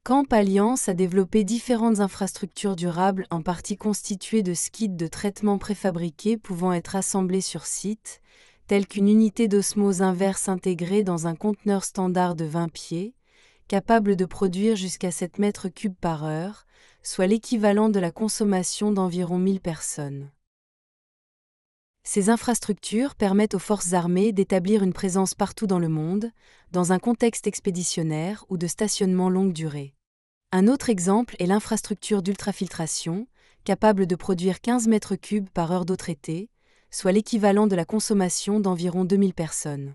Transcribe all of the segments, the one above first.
Camp Alliance a développé différentes infrastructures durables en partie constituées de skids de traitement préfabriqués pouvant être assemblés sur site, telles qu'une unité d'osmose inverse intégrée dans un conteneur standard de 20 pieds, capable de produire jusqu'à 7 mètres cubes par heure, soit l'équivalent de la consommation d'environ 1000 personnes. Ces infrastructures permettent aux forces armées d'établir une présence partout dans le monde, dans un contexte expéditionnaire ou de stationnement longue durée. Un autre exemple est l'infrastructure d'ultrafiltration, capable de produire 15 mètres cubes par heure d'eau traitée, soit l'équivalent de la consommation d'environ 2000 personnes.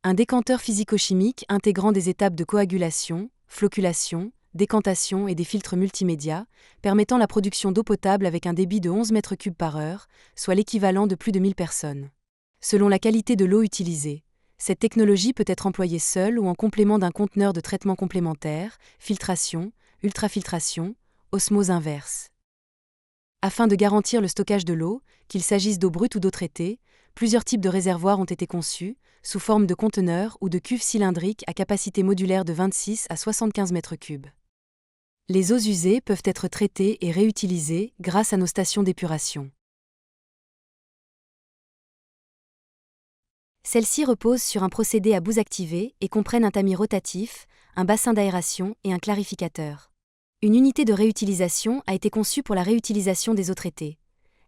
Un décanteur physico-chimique intégrant des étapes de coagulation, flocculation, décantation et des filtres multimédia, permettant la production d'eau potable avec un débit de 11 mètres cubes par heure, soit l'équivalent de plus de 1000 personnes. Selon la qualité de l'eau utilisée, cette technologie peut être employée seule ou en complément d'un conteneur de traitement complémentaire, filtration, ultrafiltration, osmose inverse. Afin de garantir le stockage de l'eau, qu'il s'agisse d'eau brute ou d'eau traitée, plusieurs types de réservoirs ont été conçus, sous forme de conteneurs ou de cuves cylindriques à capacité modulaire de 26 à 75 mètres cubes. Les eaux usées peuvent être traitées et réutilisées grâce à nos stations d'épuration. Celles-ci reposent sur un procédé à boues activées et comprennent un tamis rotatif, un bassin d'aération et un clarificateur. Une unité de réutilisation a été conçue pour la réutilisation des eaux traitées.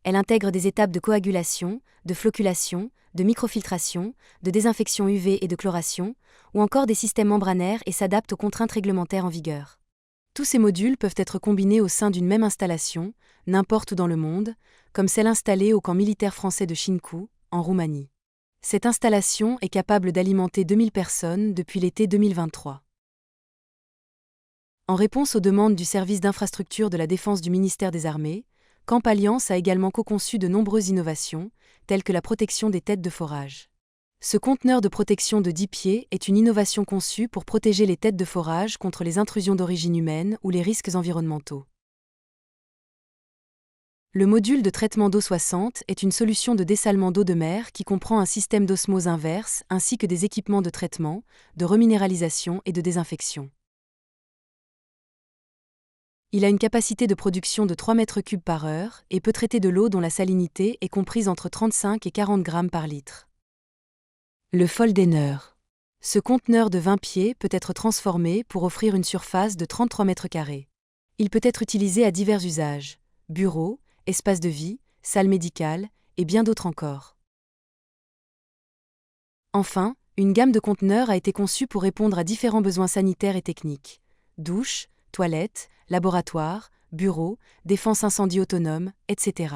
Elle intègre des étapes de coagulation, de flocculation, de microfiltration, de désinfection UV et de chloration, ou encore des systèmes membranaires et s'adapte aux contraintes réglementaires en vigueur. Tous ces modules peuvent être combinés au sein d'une même installation, n'importe où dans le monde, comme celle installée au camp militaire français de Chinku, en Roumanie. Cette installation est capable d'alimenter 2000 personnes depuis l'été 2023. En réponse aux demandes du service d'infrastructure de la défense du ministère des Armées, Camp Alliance a également co-conçu de nombreuses innovations, telles que la protection des têtes de forage. Ce conteneur de protection de 10 pieds est une innovation conçue pour protéger les têtes de forage contre les intrusions d'origine humaine ou les risques environnementaux. Le module de traitement d'eau 60 est une solution de dessalement d'eau de mer qui comprend un système d'osmose inverse ainsi que des équipements de traitement, de reminéralisation et de désinfection. Il a une capacité de production de 3 mètres cubes par heure et peut traiter de l'eau dont la salinité est comprise entre 35 et 40 grammes par litre. Le Foldener. Ce conteneur de 20 pieds peut être transformé pour offrir une surface de 33 mètres carrés. Il peut être utilisé à divers usages, bureaux, espaces de vie, salles médicales et bien d'autres encore. Enfin, une gamme de conteneurs a été conçue pour répondre à différents besoins sanitaires et techniques. Douches, toilettes, laboratoires, bureaux, défense incendie autonome, etc.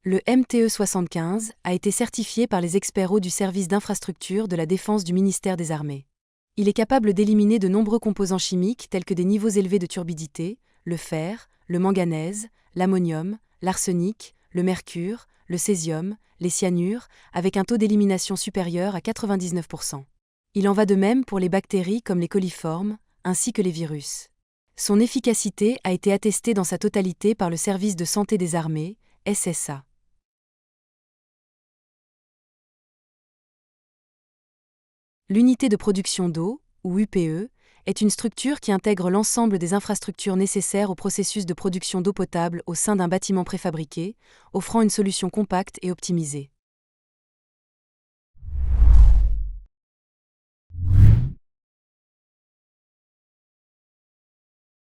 Le MTE-75 a été certifié par les experts eau du service d'infrastructure de la défense du ministère des Armées. Il est capable d'éliminer de nombreux composants chimiques tels que des niveaux élevés de turbidité, le fer, le manganèse, l'ammonium, l'arsenic, le mercure, le césium, les cyanures, avec un taux d'élimination supérieur à 99%. Il en va de même pour les bactéries comme les coliformes, ainsi que les virus. Son efficacité a été attestée dans sa totalité par le Service de santé des armées, SSA. L'unité de production d'eau, ou UPE, est une structure qui intègre l'ensemble des infrastructures nécessaires au processus de production d'eau potable au sein d'un bâtiment préfabriqué, offrant une solution compacte et optimisée.